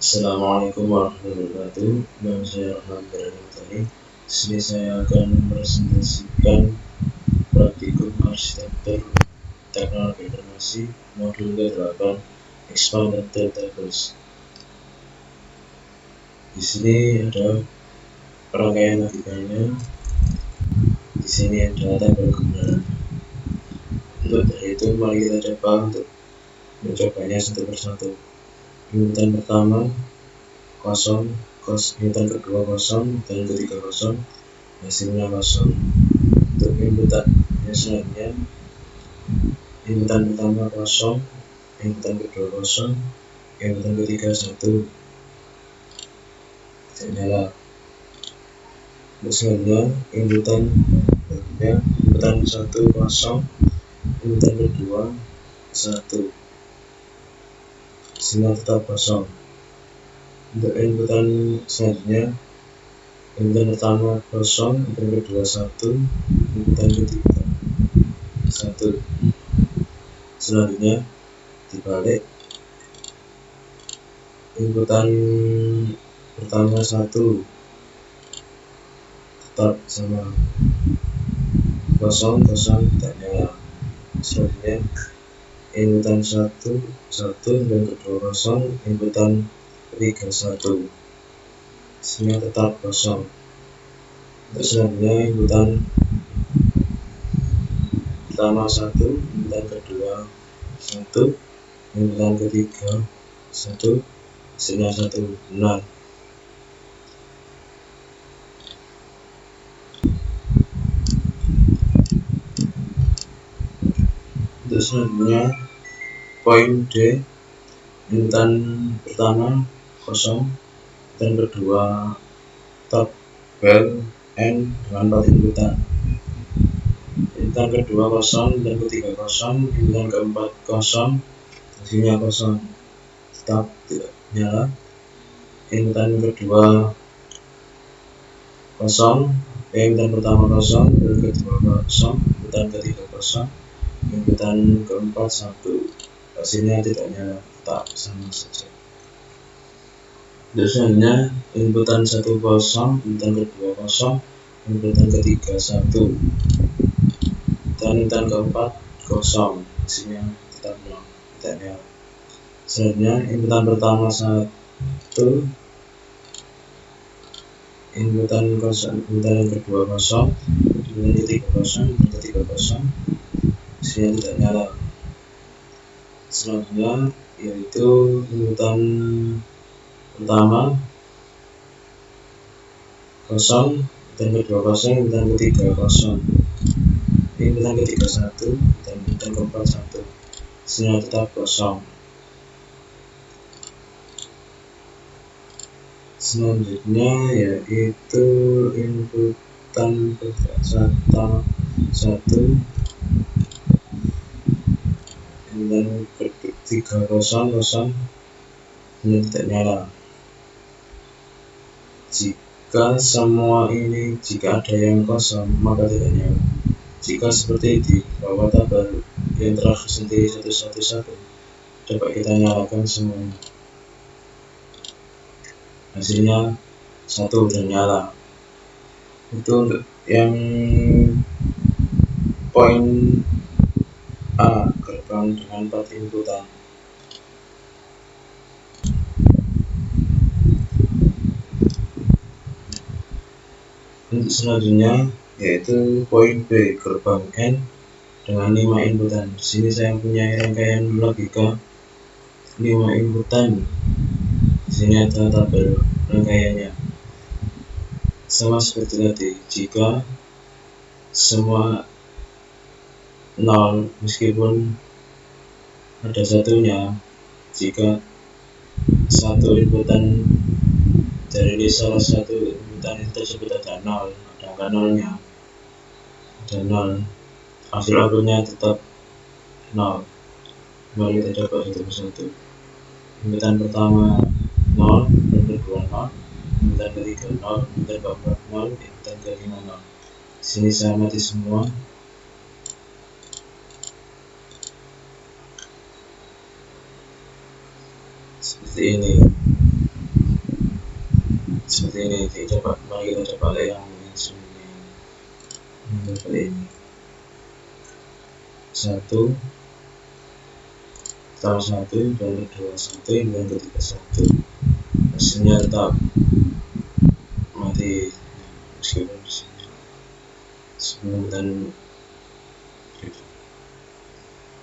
Assalamualaikum warahmatullahi wabarakatuh. Nama saya Rahman Berani. Di sini saya akan mempresentasikan praktikum arsitektur teknologi informasi modul ke-8 Expanded Database. Di sini ada rangkaian logikanya. Di sini ada tabel kebenaran. Untuk dari itu mari kita coba untuk mencobanya satu persatu. Inputan pertama kosong, inputan kedua kosong, inputan ketiga kosong, hasilnya kosong. Untuk inputan selanjutnya, inputan pertama kosong, inputan kedua kosong, inputan ketiga 1, tidak nyala. Untuk selanjutnya, inputan 1 kosong, inputan kedua 1, hasilnya tetap kosong. Untuk inputan selanjutnya, inputan pertama kosong, inputan kedua 1, inputan ketiga 1. Selanjutnya dibalik, inputan pertama 1 tetap sama, kosong tidak nyala. Selanjutnya inputan 1 inputan kedua kosong, inputan ketiga 1, hasilnya tetap kosong. Untuk selanjutnya inputan pertama 1, inputan kedua 1, inputan ketiga 1, hasilnya 1, benar. Untuk selanjutnya poin D, inputan pertama kosong, inputan kedua top bell N dengan 4 inputan, inputan kedua kosong, inputan ketiga kosong, inputan keempat kosong, hasilnya kosong, tetap tidak nyala. Inputan kedua kosong, inputan pertama kosong, inputan kedua kosong, inputan ketiga kosong, inputan keempat 1, hasilnya tidak nyala, tetap sama saja. Selanjutnya inputan 1 kosong, inputan kedua kosong, inputan ketiga 1, dan inputan keempat kosong, hasilnya tetap 0, tidak nyala. Selanjutnya inputan pertama 1, inputan kosong, inputan kedua kosong, inputan ketiga kosong, inputan ketiga kosong, hasilnya tidak nyala. Selanjutnya yaitu inputan pertama kosong, inputan kedua kosong, inputan ketiga kosong, inputan ketiga 1, dan inputan keempat 1, hasilnya tetap kosong. Selanjutnya yaitu inputan pertama 1, inputan ketiga kosong, ini tidak nyala. Jika semua ini, jika ada yang kosong maka tidak nyala. Jika seperti di bawah tabel yang telah sendiri 111, coba kita nyalakan semuanya, hasilnya 1 dan nyala. Itu untuk yang poin A, gerbang dengan 4 inputan. Untuk selanjutnya yaitu poin B, gerbang N dengan 5 inputan. Di sini saya punya rangkaian logika 5 inputan. Di sini ada tabel rangkaiannya. Sama seperti tadi, jika semua 0 meskipun ada satunya, jika satu inputan dari salah satu inputan tersebut ada 0, ada angka 0-nya, ada 0, hasil outputnya tetap 0. Mari kita coba satu persatu. Inputan pertama 0, inputan kedua 0, inputan ketiga 0, inputan keempat 0, inputan kelima 0. Sini saya mati semua. Seperti ini. seperti ini. Coba mari kita coba lihat yang seperti ini. Satu, salah satu, dan kedua satu, dan ketiga satu. Hasilnya tetap mati meskipun sebelum dan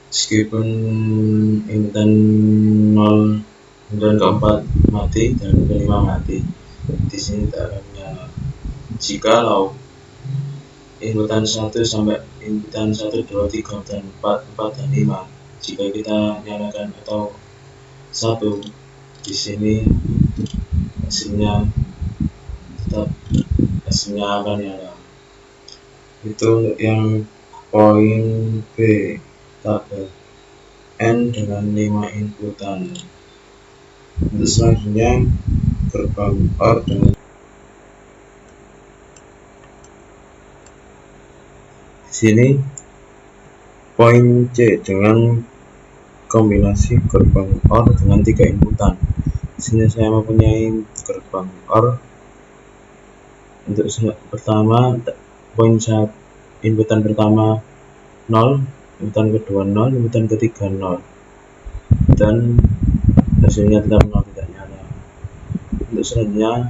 meskipun inputan 0 dan keempat mati dan kelima mati, di sini tidak akan menyala. Jikalau inputan 1 sampai inputan 1, 2, 3, dan 4, 4 dan 5, jika kita nyalakan atau 1, di sini hasilnya tetap akan nyala. Itu untuk yang poin B, tabel N dengan 5 inputan. Untuk selanjutnya gerbang OR dengan di sini poin C dengan kombinasi gerbang OR dengan 3 inputan. Di sini saya mempunyai gerbang OR untuk pertama poin 1, inputan pertama 0, inputan kedua 0, inputan ketiga 0, dan hasilnya tetap 0, tidak nyala. Untuk selanjutnya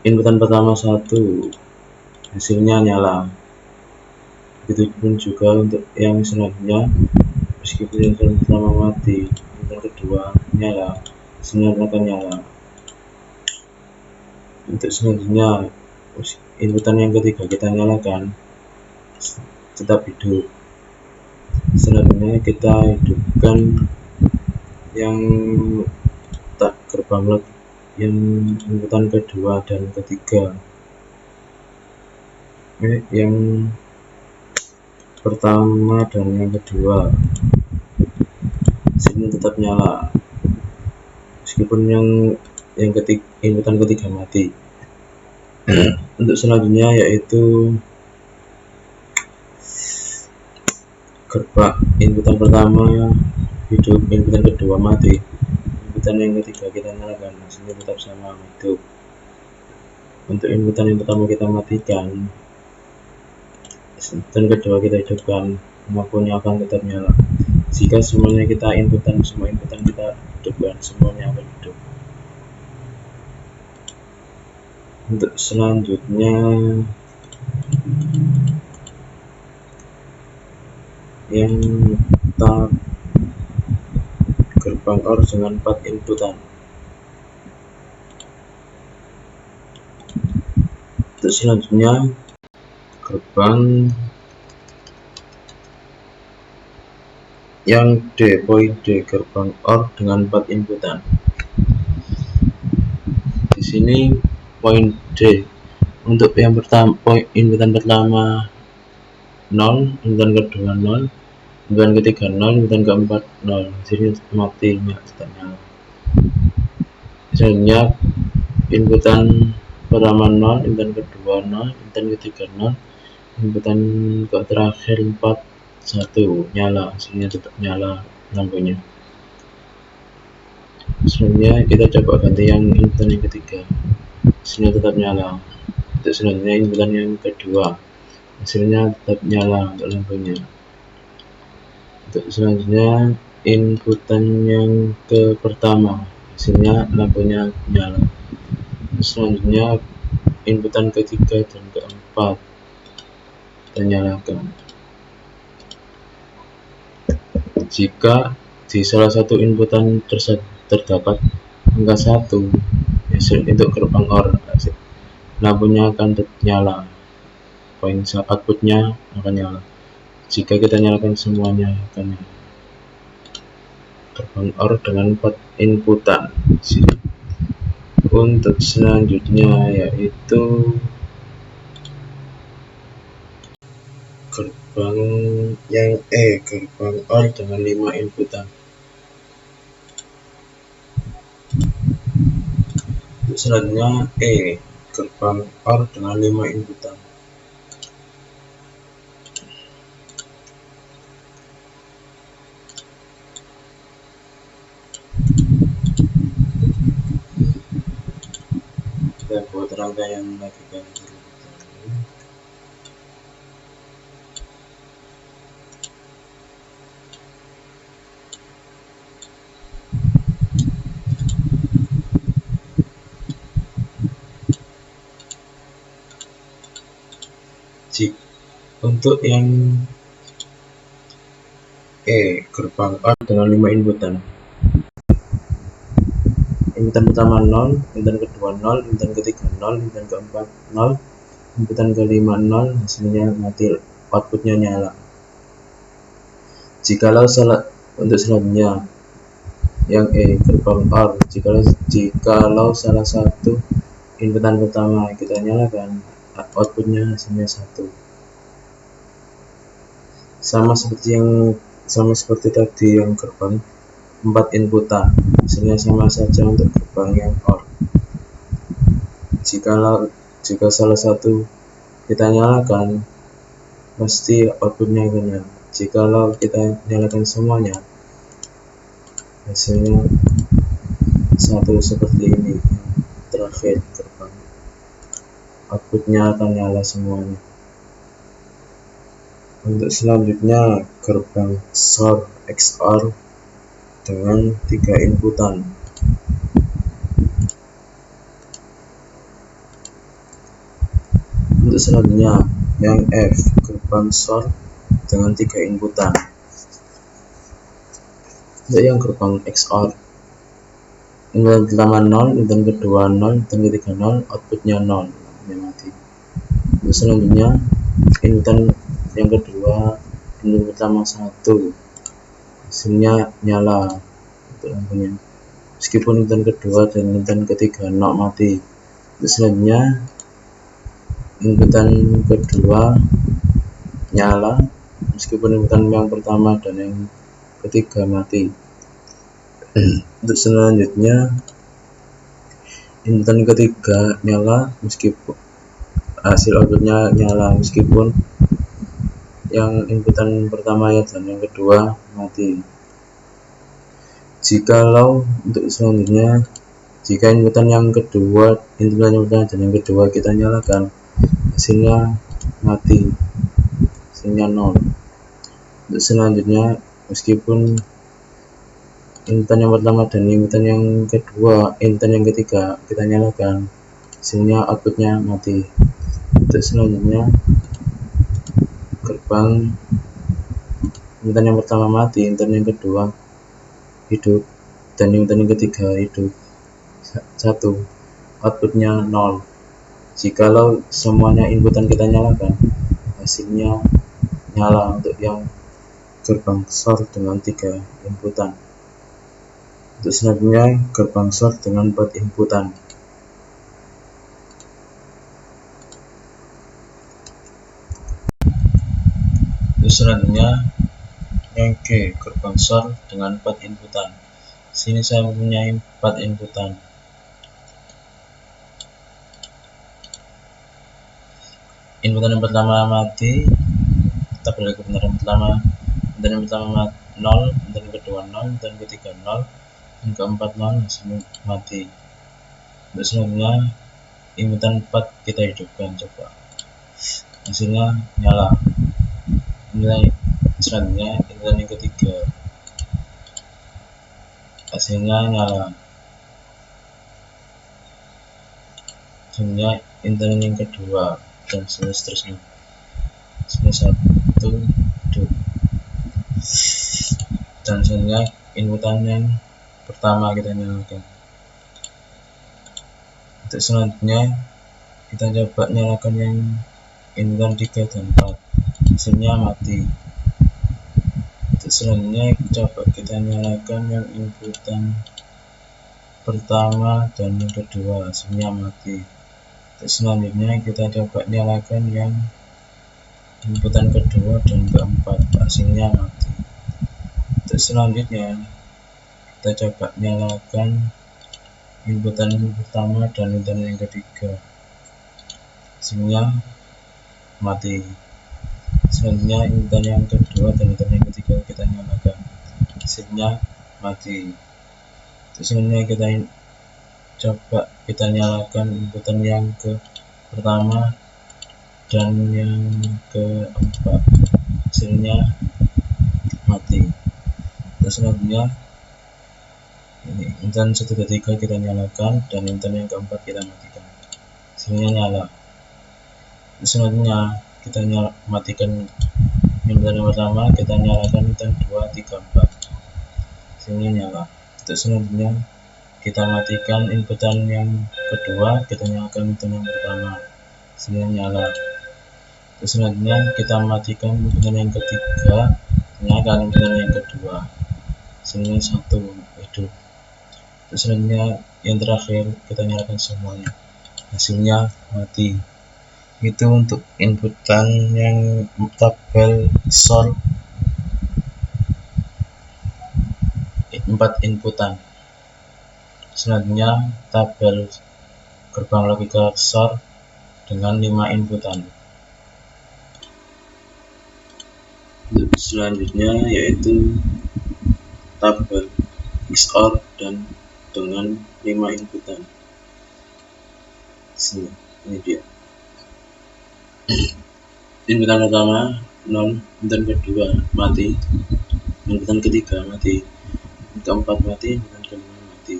inputan pertama 1, hasilnya nyala. Begitupun juga untuk yang selanjutnya, meskipun yang pertama mati, inputan kedua nyala, hasilnya akan nyala. Untuk selanjutnya inputan yang ketiga kita nyalakan, tetap hidup. Selanjutnya kita hidupkan yang tak gerbang yang inputan kedua dan ketiga. Yang pertama dan yang kedua, sini tetap nyala meskipun yang inputan ketiga mati. Untuk selanjutnya yaitu gerbang inputan pertama hidup, inputan kedua mati, inputan yang ketiga kita nyalakan, hasilnya tetap sama, hidup. Untuk inputan yang pertama kita matikan, inputan kedua kita hidupkan, lampunya akan tetap nyala. Jika semuanya semua inputan kita hidupkan, semuanya akan hidup. Untuk selanjutnya yang tab gerbang OR dengan 4 inputan. Untuk selanjutnya gerbang yang D, poin D, gerbang OR dengan 4 inputan. Di sini poin D untuk yang pertama, inputan pertama 0, inputan kedua 0, inputan ketiga 0, inputan keempat 0, sini mati, tidak nyala. Selanjutnya inputan pertama 0, inputan kedua 0, inputan ketiga 0, inputan terakhir 4, 1 nyala, hasilnya tetap nyala lampunya. Selanjutnya kita coba ganti yang inputan yang ketiga, hasilnya tetap nyala. Untuk selanjutnya inputan yang kedua, hasilnya tetap nyala untuk lampunya. Untuk selanjutnya inputan yang ke pertama, hasilnya lampunya nyala. Selanjutnya inputan ketiga dan keempat kita nyalakan. Jika di salah satu inputan terdapat angka 1, hasil untuk gerbang OR, lampunya akan nyala, poin outputnya akan nyala. Jika kita nyalakan semuanya akan nyala. Gerbang OR dengan 4 inputan. Untuk selanjutnya yaitu gerbang yang E, gerbang OR dengan 5 inputan. Untuk selanjutnya E, gerbang OR dengan 5 inputan. rangkaian lagi kan. Untuk yang gerbang A dengan 5 inputan. Inputan pertama 0, inputan kedua 0, inputan ketiga 0, inputan keempat 0, inputan kelima 0, hasilnya mati, outputnya nyala. Jikalau untuk selanjutnya yang gerbang OR, jikalau salah satu inputan pertama kita nyalakan, outputnya hasilnya 1. Sama seperti tadi yang gerbang 4 inputan, hasilnya sama saja untuk gerbang yang OR. Jika salah satu kita nyalakan, pasti outputnya nyala. Jikalau kita nyalakan semuanya, hasilnya 1 seperti ini. Terakhir gerbang, outputnya akan nyala semuanya. Untuk selanjutnya gerbang XOR dengan 3 inputan. Untuk selanjutnya yang F, gerbang XOR dengan 3 inputan. Untuk yang gerbang XOR, inputan pertama 0, inputan kedua 0, inputan ketiga 0, outputnya 0, mati. Untuk selanjutnya inputan yang kedua, inputan pertama 1, hasilnya nyala untuk lampunya, meskipun inputan kedua dan inputan ketiga 0 mati. Untuk selanjutnya inputan kedua nyala meskipun inputan yang pertama dan yang ketiga mati. Untuk selanjutnya inputan ketiga nyala meskipun hasil outputnya nyala meskipun yang inputan pertama ya dan yang kedua mati. Jikalau untuk selanjutnya, jika inputan yang kedua, inputan yang pertama dan yang kedua kita nyalakan, hasilnya mati, hasilnya 0. Untuk selanjutnya, meskipun inputan yang pertama dan inputan yang kedua, inputan yang ketiga kita nyalakan, hasilnya outputnya mati. Untuk selanjutnya gerbang inputan yang pertama mati, inputan yang kedua hidup dan inputan yang ketiga hidup 1, outputnya 0. Jikalau semuanya inputan kita nyalakan, hasilnya nyala untuk yang gerbang XOR dengan 3 inputan. Untuk selanjutnya gerbang XOR dengan 4 inputan. Untuk selanjutnya yang G, gerbang XOR dengan 4 inputan. Sini saya mempunyai 4 inputan. Inputan yang pertama mati, kita balik ke inputan yang pertama. Inputan yang pertama 0, inputan yang kedua 0, inputan yang ketiga 0, yang keempat 0, hasilnya mati. Untuk selanjutnya inputan 4 kita hidupkan, coba, hasilnya nyala. Selanjutnya inputan yang ketiga, hasilnya nyala. Selanjutnya inputan yang kedua dan seterusnya. Hasilnya 1, 2. Dan selanjutnya inputan yang pertama kita nyalakan. Untuk selanjutnya kita coba nyalakan yang inputan 3 dan 4, hasilnya mati. Untuk selanjutnya coba kita nyalakan yang inputan pertama dan yang kedua, hasilnya mati. Untuk selanjutnya kita coba nyalakan yang inputan kedua dan keempat, hasilnya mati. Untuk selanjutnya kita coba nyalakan inputan pertama dan inputan yang ketiga, hasilnya mati. Selanjutnya inputan yang kedua dan inputan yang ketiga kita nyalakan, hasilnya mati. Terus selanjutnya kita coba kita nyalakan inputan yang ke pertama dan yang keempat, hasilnya mati. Terus selanjutnya ini inputan 1 2 3 kita nyalakan dan inputan yang keempat kita matikan, hasilnya nyala. Terus selanjutnya kita matikan inputan yang pertama, kita nyalakan inputan 2 3 4, hasilnya nyala. Terus selanjutnya kita matikan inputan yang kedua, kita nyalakan inputan yang pertama, hasilnya nyala. Terus selanjutnya kita matikan inputan yang ketiga, nyalakan inputan yang kedua, hasilnya 1 hidup. Terus selanjutnya yang terakhir kita nyalakan semuanya, hasilnya mati. Itu untuk inputan yang tabel XOR 4 inputan. Selanjutnya tabel gerbang logika XOR dengan 5 inputan. Selanjutnya yaitu tabel XOR dan dengan 5 inputan. Sini, ini dia. Inputan pertama 0, inputan kedua mati, inputan ketiga mati, inputan keempat mati, inputan kelima mati.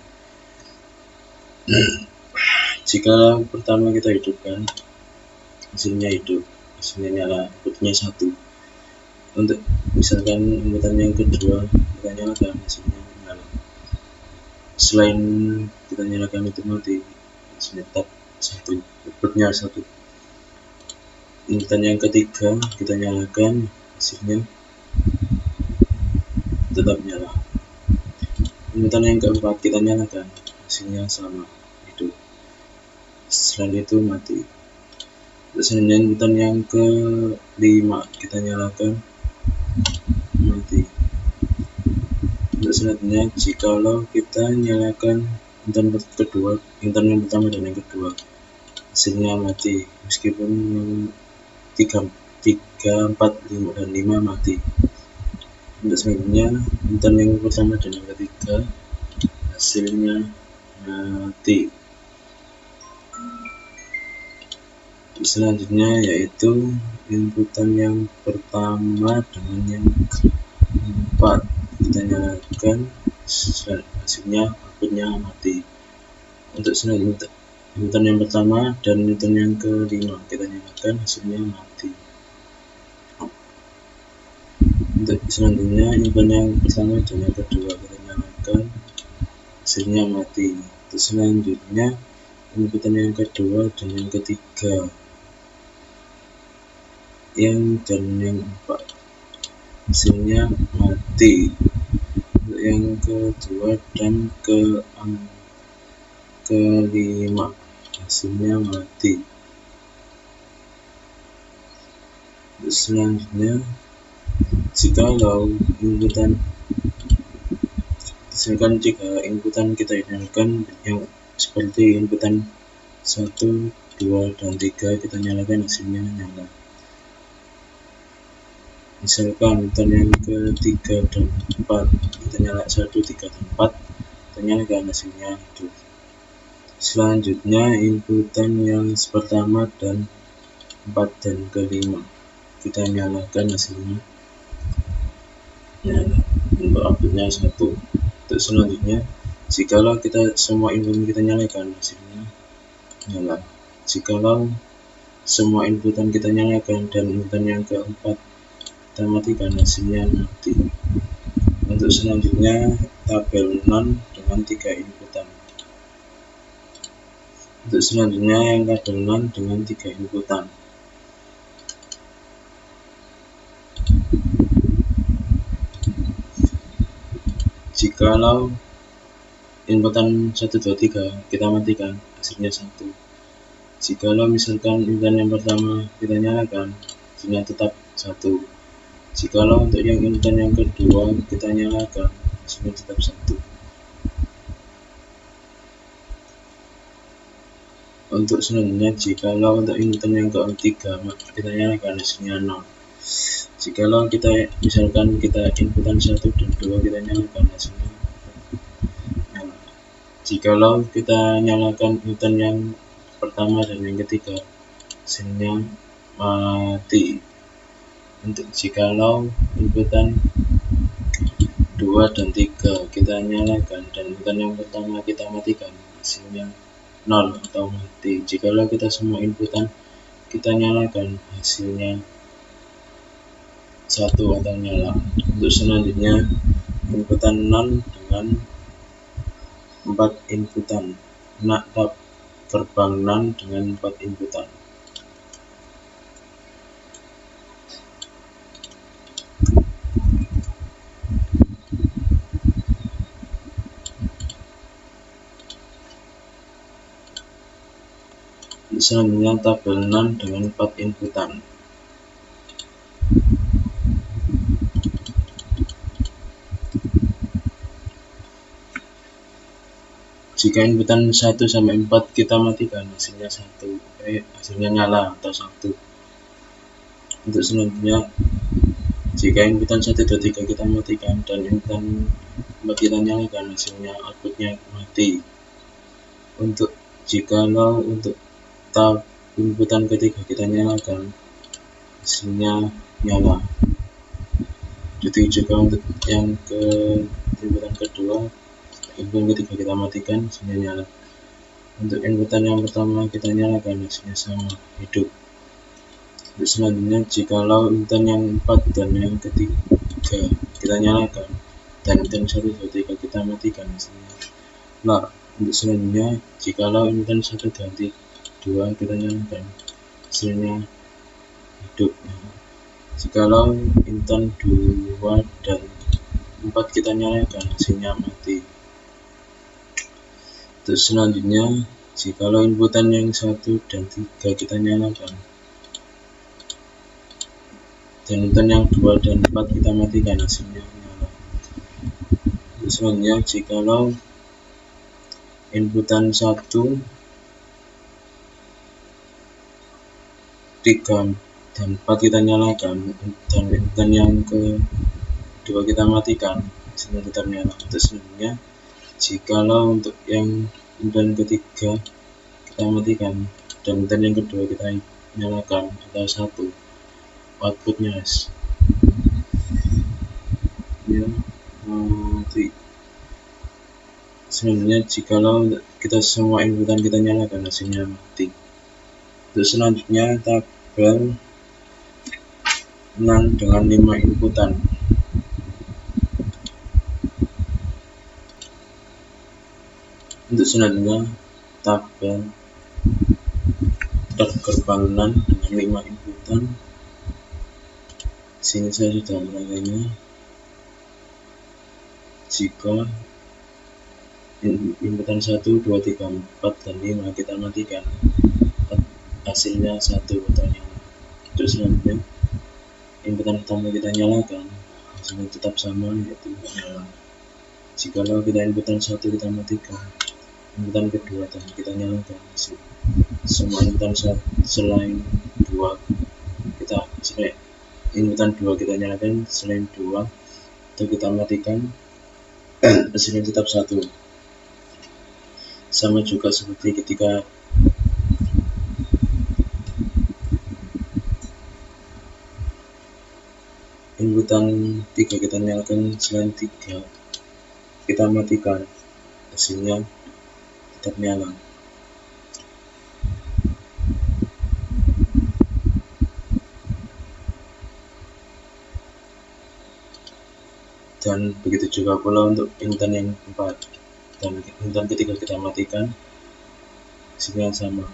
Jika pertama kita hidupkan, hasilnya hidup, hasilnya nyala, inputnya 1. Untuk misalkan inputan yang kedua kita nyalakan, hasilnya nyala. Selain kita nyalakan itu mati, hasilnya tetap 1, inputnya 1. Inputan yang ketiga kita nyalakan, hasilnya tetap nyala. Inputan yang keempat kita nyalakan, hasilnya sama, hidup. Selain itu mati. Selanjutnya inputan yang kelima kita nyalakan, mati. Untuk selanjutnya jikalau kita nyalakan inputan kedua, inputan yang pertama dan yang kedua, hasilnya mati, meskipun 3, 4, 5 dan 5 mati. Untuk selanjutnya inputan yang pertama dan yang ketiga, hasilnya mati. Selanjutnya yaitu inputan yang pertama dengan yang keempat kita nyalakan, hasilnya outputnya mati. Untuk selanjutnya inputan yang pertama dan inputan yang kelima kita nyalakan, hasilnya mati. Untuk selanjutnya inputan yang pertama dan yang kedua kita nyalakan, hasilnya mati. Untuk selanjutnya inputan yang kedua dan yang ketiga dan yang keempat, hasilnya mati. Untuk yang kedua dan kelima, hasilnya mati. Untuk selanjutnya jikalau inputan, misalkan jika inputan kita nyalakan yang seperti inputan 1, 2, dan 3 kita nyalakan, hasilnya nyala. Misalkan inputan yang ketiga dan 4 kita nyalakan 1, 3, dan 4 kita nyalakan, hasilnya hidup. Selanjutnya inputan yang pertama dan 4 dan kelima kita nyalakan, hasilnya nyala, untuk outputnya 1. Untuk selanjutnya jikalau kita semua inputan kita nyalakan, hasilnya nyala. Jikalau semua inputan kita nyalakan dan inputan yang keempat kita matikan, hasilnya mati. Untuk selanjutnya tabel non dengan 3 inputan. Untuk selanjutnya yang tabel non dengan 3 inputan. Jikalau inputan 1, 2, 3 kita matikan, hasilnya 1. Jikalau misalkan inputan yang pertama kita nyalakan, hasilnya tetap 1. Jikalau untuk yang inputan yang kedua kita nyalakan, hasilnya tetap 1. Untuk selanjutnya jikalau untuk inputan yang ketiga kita nyalakan, hasilnya 0. Jikalau kita misalkan kita inputan 1 dan 2 kita nyalakan, hasilnya nyala. Jikalau kita nyalakan inputan yang pertama dan yang ketiga, mesinnya mati. Untuk jikalau inputan 2 dan 3 kita nyalakan dan inputan yang pertama kita matikan, hasilnya 0 atau mati. Jikalau kita semua inputan kita nyalakan, hasilnya 1 atau nyala. Untuk selanjutnya inputan NAND dengan 4 inputan, gerbang NAND dengan 4 inputan. Selanjutnya tabel NAND dengan 4 inputan. Jika inputan 1 sampai 4 kita matikan, hasilnya hasilnya nyala atau 1. Untuk selanjutnya, jika inputan 1, 2, 3 kita matikan dan inputan 4 kita nyalakan, hasilnya outputnya mati. Untuk jikalau untuk tab inputan ketiga kita nyalakan, hasilnya nyala. Jadi juga untuk yang inputan kedua, inputan ketiga kita matikan, hasilnya nyala. Untuk inputan yang pertama kita nyalakan, hasilnya sama, hidup. Untuk selanjutnya, jikalau inputan yang 4 dan yang ketiga kita nyalakan dan inputan 1, 2, 3 kita matikan, hasilnya nyala. Untuk selanjutnya, jikalau inputan 1 dan 2 kita nyalakan, hasilnya hidup. Jikalau inputan 2 dan 4 kita nyalakan, hasilnya mati. Terus selanjutnya, jikalau inputan yang 1 dan 3 kita nyalakan dan inputan yang 2 dan 4 kita matikan, hasilnya nyala. Terus selanjutnya, jikalau inputan 1, 3 dan 4 kita nyalakan dan inputan yang kedua kita matikan, hasilnya tetap nyala. Terus selanjutnya, jikalau untuk yang inputan ketiga kita matikan dan inputan yang kedua kita nyalakan atau 1, outputnya ya mati. Selanjutnya, jikalau kita semua inputan kita nyalakan, hasilnya mati. Terus selanjutnya tabel NAND dengan 5 inputan. Untuk selanjutnya tabel gerbang NAND dengan 5 inputan. Sini saya sudah merangkainya. Jika inputan 1, 2, 3, 4 dan 5 kita matikan, hasilnya 1 atau nyala. Terus selanjutnya inputan pertama kita nyalakan, hasilnya tetap sama, yaitu nyala. Jikalau kita inputan 1 kita matikan, inputan kedua dan kita nyalakan, semua inputan selain 2 inputan 2 kita nyalakan, selain 2 atau kita matikan, hasilnya tetap 1. Sama juga seperti ketika inputan 3 kita nyalakan, selain 3 kita matikan, hasilnya tetap nyala. Dan begitu juga pula untuk inputan yang 4 dan inputan ketiga kita matikan, hasilnya sama.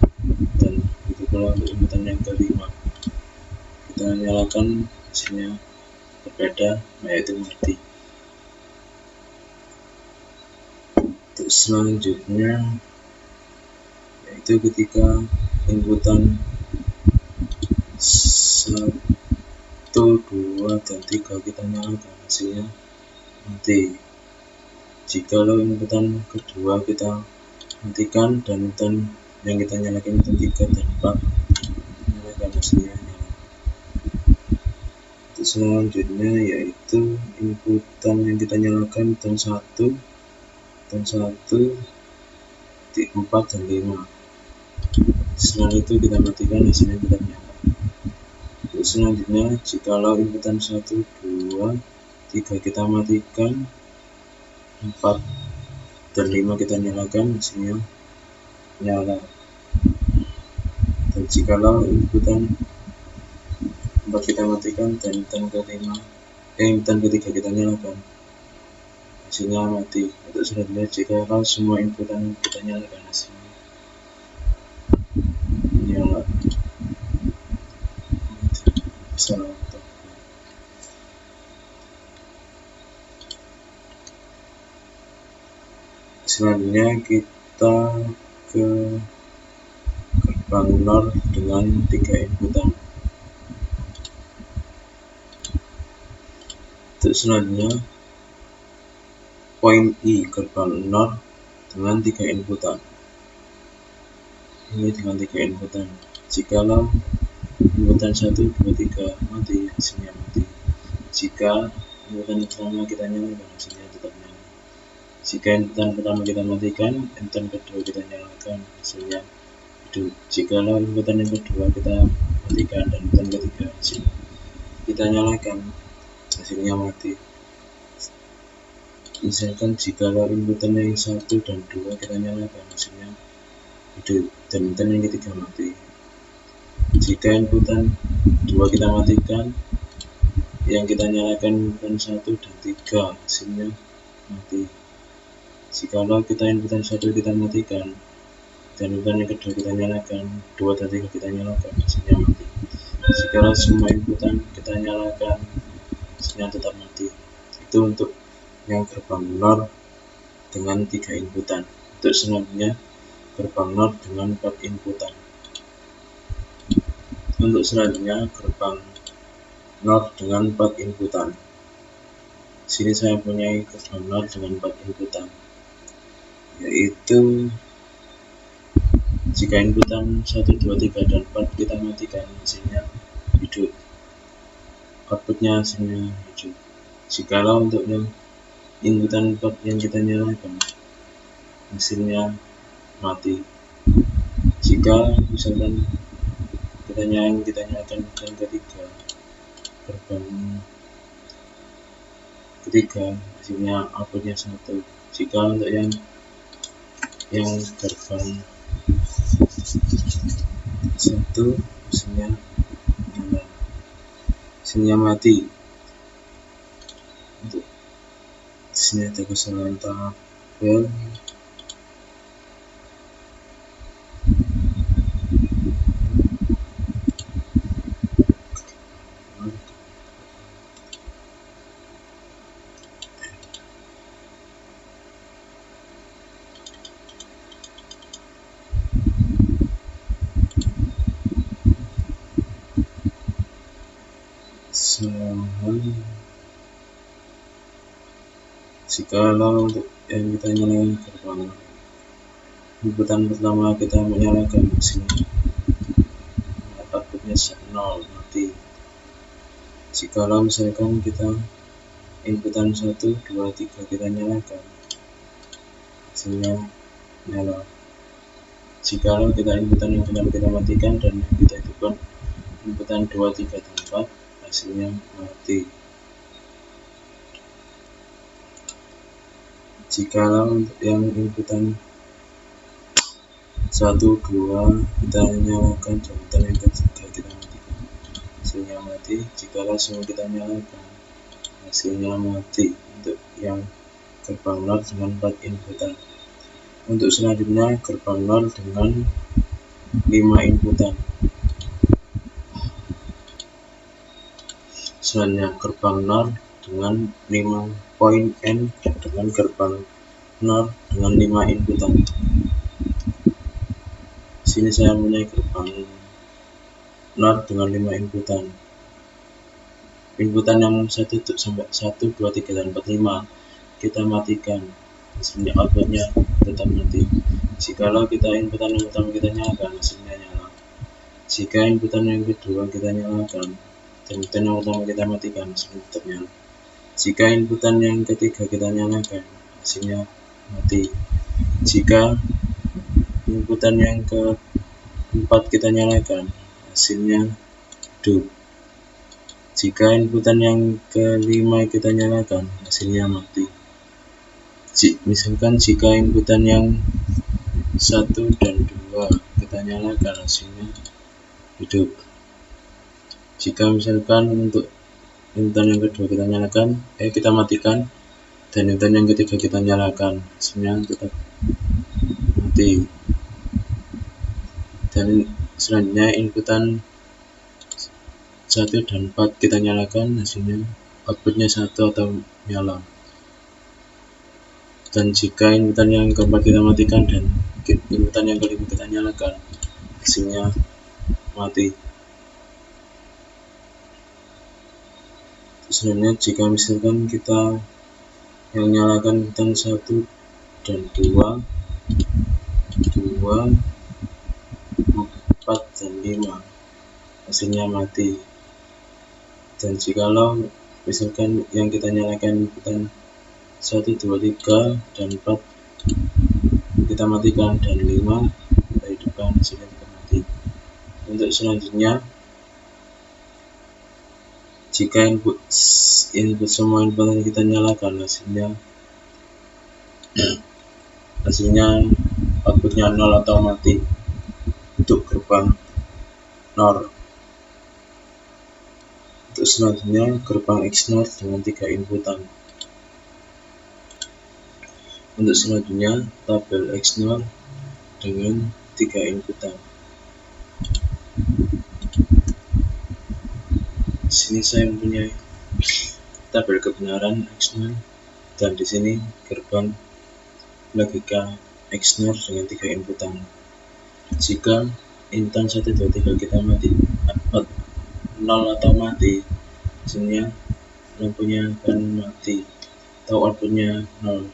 Dan begitu pula untuk inputan yang kelima kita nyalakan, hasilnya berbeda, yaitu mati. Untuk selanjutnya yaitu ketika inputan 1, 2 dan 3 kita nyalakan, hasilnya mati. Jikalau inputan kedua kita matikan dan inputan yang kita nyalakan inputan 3 dan 4 nyalakan, hasilnya nyala. Untuk selanjutnya yaitu inputan yang kita nyalakan inputan 1 4 dan 5. Setelah itu kita matikan, hasilnya kita nyala. Untuk selanjutnya, jikalau inputan 1, 2, 3 kita matikan, 4 dan 5 kita nyalakan, hasilnya nyala. Dan jikalau inputan 4 kita matikan dan inputan ketiga kita nyalakan, hasilnya mati. Untuk selanjutnya, jikalau semua inputan kita nyalakan, hasilnya nyala. Selanjutnya kita ke gerbang NOR dengan 3 inputan. Untuk selanjutnya, poin I gerbang NOR dengan 3 inputan. Ini dengan 3 inputan. Jikalau inputan 1, 2, 3 mati, hasilnya mati. Jika inputan pertama kita nyalakan, hasilnya tetap nyala. Jika inputan pertama kita matikan, inputan kedua kita nyalakan, hasilnya hidup. Jikalau inputan yang kedua kita matikan dan inputan ketiga kita nyalakan, hasilnya mati. Misalkan jikalau inputan yang 1 dan 2 kita nyalakan, hasilnya hidup dan inputan yang ketiga mati. Jika inputan 2 kita matikan, yang kita nyalakan inputan 1 dan 3, hasilnya mati. Jikalau kita inputan 1 kita matikan dan inputan yang kedua kita nyalakan, 2 dan 3 kita nyalakan, hasilnya mati. Jikalau semua inputan kita nyalakan, hasilnya tetap mati. Itu untuk yang gerbang NOR dengan 3 inputan. Untuk selanjutnya, gerbang NOR dengan 4 inputan. Untuk selanjutnya, gerbang NOR dengan 4 inputan. Sini saya punya gerbang NOR dengan 4 inputan, yaitu jika inputan 1, 2, 3, dan 4 kita matikan, hasilnya hidup. Outputnya hasilnya hidup. Jikalau untuk yang inputan 4 yang kita nyalakan, hasilnya mati. Jika misalkan kita nyalakan inputan ketiga, gerbang ketiga, hasilnya outputnya 1. Jika untuk yang gerbang 1, hasilnya nyala, hasilnya mati. Untuk sini ada kesalahan tabel. Jikalau untuk yang kita nyalakan gerbang inputan pertama kita menyalakan sini, outputnya 0, mati. Jikalau misalkan kita inputan 1, 2, 3 kita nyalakan, hasilnya nyala. Jikalau kita inputan yang pertama kita matikan dan kita hidupkan inputan 2, 3, dan 4, hasilnya mati. Jikalau untuk yang inputan 1, 2 kita nyalakan dan inputan yang ketiga kita matikan, hasilnya mati. Jikalau semua kita nyalakan, hasilnya mati. Untuk yang gerbang NOR dengan 4 inputan. Untuk selanjutnya, gerbang NOR dengan 5 inputan. Selanjutnya, gerbang NOR dengan 5 poin N dengan gerbang NOR dengan 5 inputan. Sini saya punya gerbang NOR dengan 5 inputan. Inputan yang 1 sampai 1, 2, 3, dan 4, 5 kita matikan, hasilnya outputnya tetap mati. Jikalau kita inputan yang pertama kita nyalakan, hasilnya nyala. Jika inputan yang kedua kita nyalakan dan inputan yang pertama kita matikan, hasilnya tetap nyala. Jika inputan yang ketiga kita nyalakan, hasilnya mati. Jika inputan yang keempat kita nyalakan, hasilnya hidup. Jika inputan yang kelima kita nyalakan, hasilnya mati. Misalkan jika inputan yang 1 dan 2 kita nyalakan, hasilnya hidup. Jika misalkan untuk inputan yang kedua kita matikan, dan inputan yang ketiga kita nyalakan, hasilnya tetap mati. Dan selanjutnya inputan 1 dan 4 kita nyalakan, hasilnya outputnya 1 atau nyala. Dan jika inputan yang keempat kita matikan dan inputan yang kelima kita nyalakan, hasilnya mati. Selanjutnya jika misalkan kita yang nyalakan inputan 1 dan 2, 4 dan 5, hasilnya mati. Dan jikalau misalkan yang kita nyalakan inputan 1, 2, 3 dan 4 kita matikan, dan 5 kita hidupkan, hasilnya kita mati. Untuk selanjutnya, jika input semua input yang kita nyalakan, hasilnya outputnya 0 atau mati untuk gerbang NOR. Untuk selanjutnya, gerbang XNOR dengan 3 inputan. Untuk selanjutnya, tabel XNOR dengan 3 inputan. Di sini saya mempunyai tabel kebenaran XNOR, dan di sini gerbang logika XNOR dengan 3 inputan. Jika inputan 1, 2, 3 kita mati, 0 atau mati, hasilnya lampunya akan mati atau outputnya 0.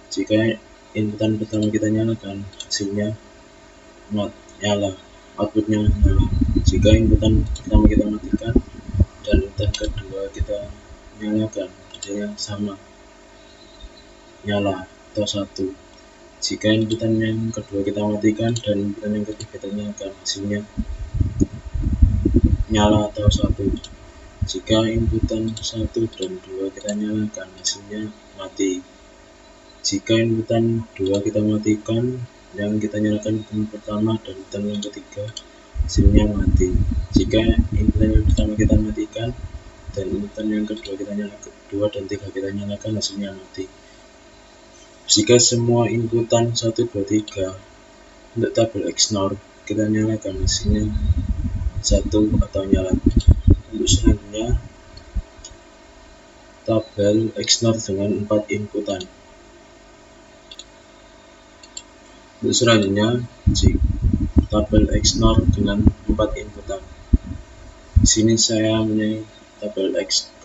Jika inputan pertama kita nyalakan, hasilnya nyala, outputnya nyala. Jika inputan pertama kita matikan dan inputan kedua kita nyalakan, hasilnya sama, nyala atau 1. Jika inputan yang kedua kita matikan dan inputan yang ketiga kita nyalakan, hasilnya nyala atau 1. Jika inputan 1 dan 2 kita nyalakan, hasilnya mati. Jika inputan 2 kita matikan, yang kita nyalakan inputan pertama dan inputan yang ketiga, hasilnya mati. Jika inputan yang pertama kita matikan dan inputan yang kedua kita nyalakan, 2 dan 3 kita nyalakan, hasilnya mati. Jika semua inputan 1, 2, 3 untuk tabel XNOR kita nyalakan, hasilnya 1 atau nyala. Untuk selanjutnya, tabel XNOR dengan 4 inputan. Untuk selanjutnya, tabel XNOR dengan 4 inputan. Di sini saya mempunyai tabel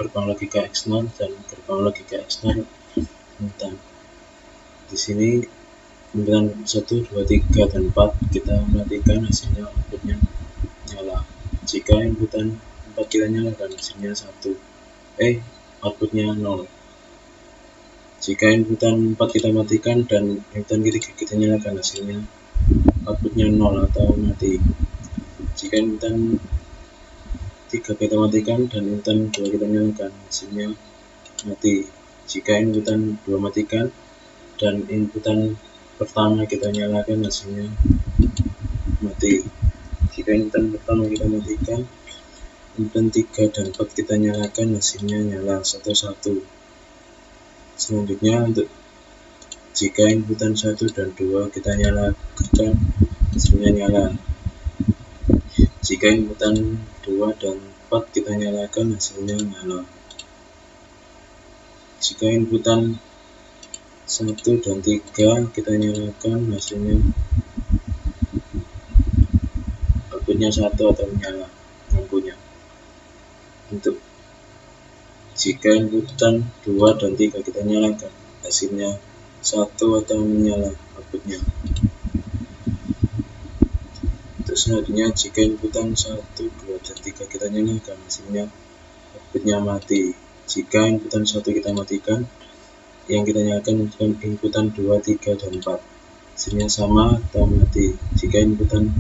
gerbang logika XNOR dan gerbang logika XNOR inputan. Di sini inputan 1, 2, 3 dan 4 kita matikan, hasilnya outputnya nyala. Jika inputan 4 kita nyalakan, hasilnya 1, outputnya 0. Jika inputan 4 kita matikan dan inputan ketiga kita nyalakan, hasilnya outputnya 0 atau mati. Jika inputan 3 kita matikan dan inputan 2 kita nyalakan, hasilnya mati. Jika inputan 2 matikan dan inputan pertama kita nyalakan, hasilnya mati. Jika inputan pertama kita matikan, inputan 3 dan 4 kita nyalakan, hasilnya nyala 1. Selanjutnya, untuk jika inputan 1 dan 2 kita nyalakan, hasilnya nyala. Jika inputan 2 dan 4 kita nyalakan, hasilnya nyala. Jika inputan 1 dan 3 kita nyalakan, hasilnya outputnya 1 atau nyala lampunya. Untuk jika inputan 2 dan 3 kita nyalakan, hasilnya 1 atau menyala outputnya. Untuk selanjutnya, jika inputan 1, 2 dan 3 kita nyalakan, hasilnya outputnya mati. Jika inputan 1 kita matikan, yang kita nyalakan inputan 2, 3 dan 4, hasilnya sama atau mati. Jika inputan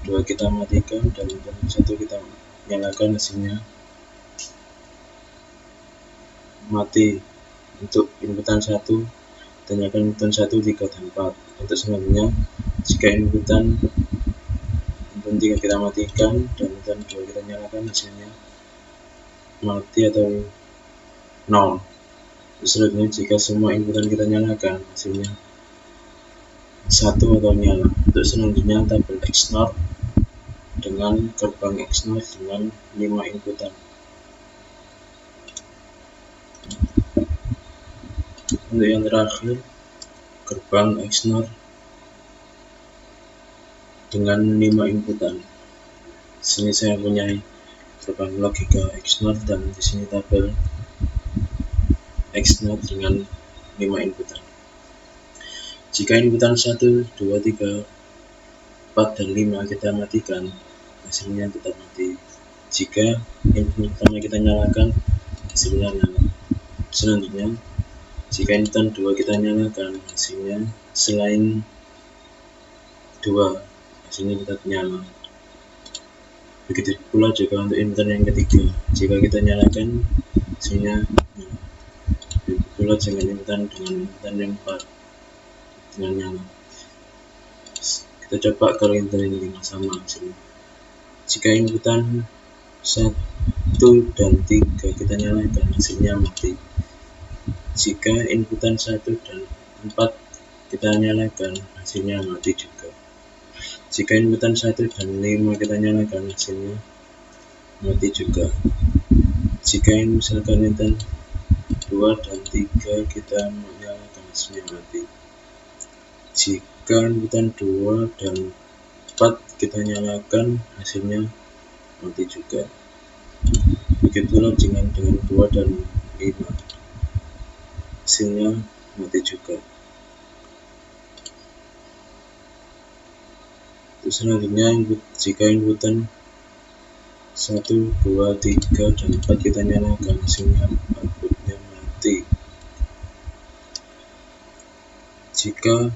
2 kita matikan dan inputan 1 kita nyalakan, hasilnya mati. Untuk inputan 1 tanyakan inputan 1, 3, dan 4. Untuk selanjutnya, jika inputan 3 kita matikan dan inputan 2 kita nyalakan, hasilnya mati atau 0. Selanjutnya, jika semua inputan kita nyalakan, hasilnya 1 atau nyala. Untuk selanjutnya, tabel XNOR dengan gerbang XNOR dengan 5 inputan. Untuk yang terakhir, gerbang XNOR dengan 5 inputan. Di sini saya punya gerbang logika XNOR dan di sini tabel XNOR dengan 5 inputan. Jika inputan 1, 2, 3, 4, dan 5 kita matikan, hasilnya tetap mati. Jika input pertama kita nyalakan, hasilnya nyala. Selanjutnya, jika inputan 2 kita nyalakan, hasilnya selain 2, hasilnya tetap nyala. Begitu pula juga untuk inputan yang ketiga, jika kita nyalakan, hasilnya nyala. Begitu pula dengan inputan yang 4 dengan nyala. Kita coba kalau inputan yang 5 sama hasilnya. Jika inputan 1 dan 3 kita nyalakan, hasilnya mati. Jika inputan 1 dan 4 kita nyalakan, hasilnya mati juga. Jika inputan 1 dan 5 kita nyalakan, hasilnya mati juga. Jika misalkan inputan 2 dan 3 kita nyalakan, hasilnya mati. Jika inputan 2 dan 4 kita nyalakan, hasilnya mati juga. Begitulah dengan 2 dan 5, hasilnya mati juga. Terus selanjutnya, jika inputan 1, 2, 3, dan 4 kita nyalakan, hasilnya outputnya mati. Jika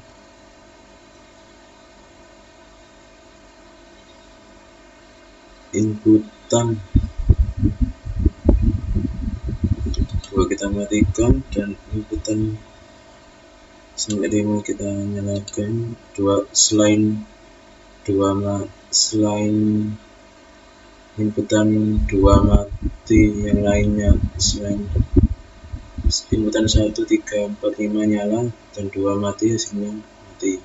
inputan 2 kita matikan dan inputan sampai 5 kita nyalakan, selain inputan 2 mati, yang lainnya selain inputan 1, 3, 4, 5 nyala dan 2 mati, hasilnya mati.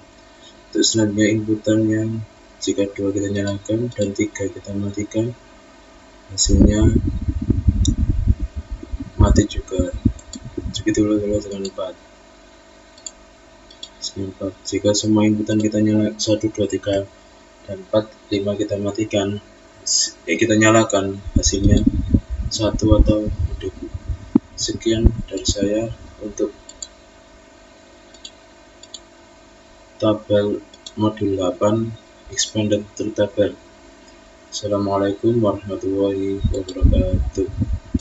Terus selanjutnya inputan yang jika 2 kita nyalakan dan 3 kita matikan, hasilnya mati juga. Begitu juga dengan 4. Jika semua inputan kita nyala 1, 2, 3, dan 4, 5 kita matikan, kita nyalakan, hasilnya 1 atau hidup. Sekian dari saya untuk tabel modul 8 expanded truth table. Assalamualaikum warahmatullahi wabarakatuh.